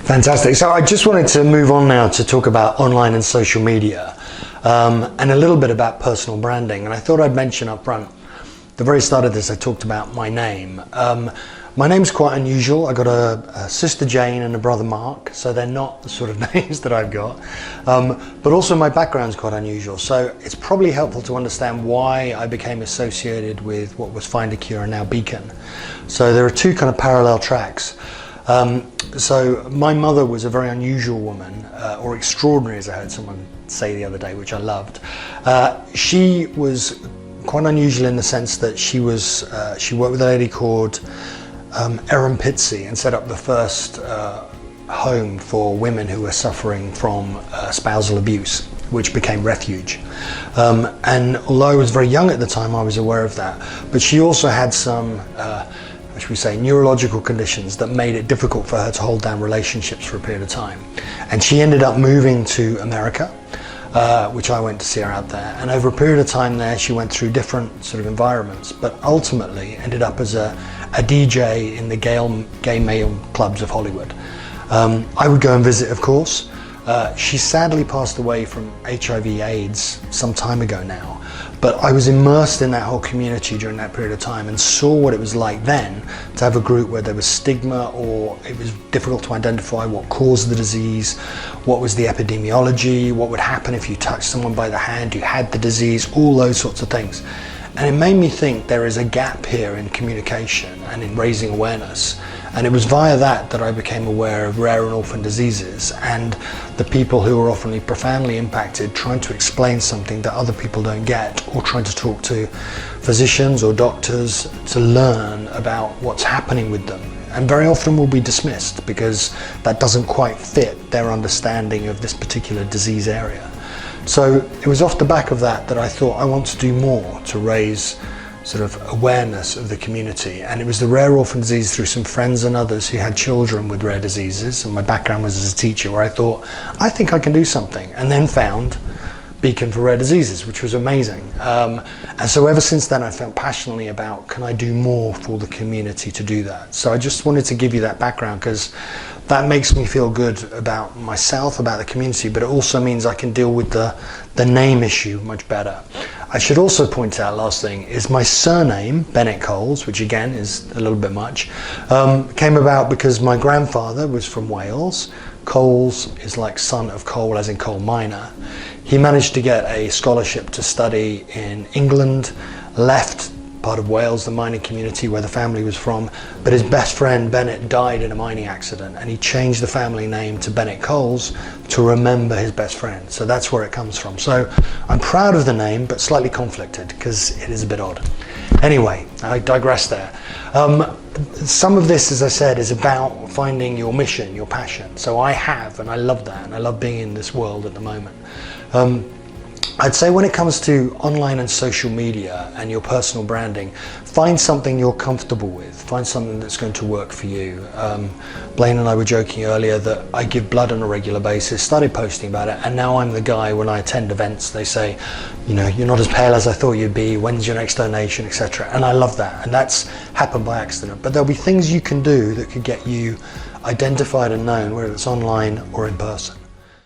Fantastic. So I just wanted to move on now to talk about online and social media, and a little bit about personal branding. And I thought I'd mention up front, the very start of this, I talked about my name. My name's quite unusual. I got a sister Jane and a brother Mark, so they're not the sort of names that I've got. But also my background's quite unusual, so it's probably helpful to understand why I became associated with what was Find a Cure and now Beacon. So there are two kind of parallel tracks. So my mother was a very unusual woman, or extraordinary, as I heard someone say the other day, which I loved. She was quite unusual in the sense that she worked with a lady called Erin Pitsey and set up the first home for women who were suffering from spousal abuse, which became Refuge. And although I was very young at the time, I was aware of that. But she also had some, should we say, neurological conditions that made it difficult for her to hold down relationships for a period of time. And she ended up moving to America, which I went to see her out there. And over a period of time there, she went through different sort of environments, but ultimately ended up as a DJ in the gay male clubs of Hollywood. I would go and visit, of course. She sadly passed away from HIV/AIDS some time ago now, but I was immersed in that whole community during that period of time and saw what it was like then to have a group where there was stigma, or it was difficult to identify what caused the disease, what was the epidemiology, what would happen if you touched someone by the hand who had the disease, all those sorts of things. And it made me think there is a gap here in communication and in raising awareness. And it was via that I became aware of rare and orphan diseases and the people who are often profoundly impacted trying to explain something that other people don't get, or trying to talk to physicians or doctors to learn about what's happening with them. And very often will be dismissed because that doesn't quite fit their understanding of this particular disease area. So it was off the back of that I thought I want to do more to raise sort of awareness of the community. And it was the rare orphan disease through some friends and others who had children with rare diseases, and my background was as a teacher, where I thought, I think I can do something, and then found Beacon for Rare Diseases, which was amazing. And so ever since then I felt passionately about, can I do more for the community to do that? So I just wanted to give you that background because that makes me feel good about myself, about the community, but it also means I can deal with the name issue much better. I should also point out, last thing, is my surname, Bennett Coles, which again is a little bit much, came about because my grandfather was from Wales. Coles is like son of coal, as in coal miner. He managed to get a scholarship to study in England, left part of Wales, the mining community where the family was from, but his best friend Bennett died in a mining accident, and he changed the family name to Bennett Coles to remember his best friend. So that's where it comes from. So I'm proud of the name, but slightly conflicted because it is a bit odd. Anyway, I digress there. Some of this, as I said, is about finding your mission, your passion. So I have, and I love that, and I love being in this world at the moment. I'd say when it comes to online and social media and your personal branding, find something you're comfortable with. Find something that's going to work for you. Blaine and I were joking earlier that I give blood on a regular basis, started posting about it, and now I'm the guy when I attend events, they say, you know, you're not as pale as I thought you'd be, when's your next donation, etc. And I love that, and that's happened by accident. But there'll be things you can do that could get you identified and known, whether it's online or in person.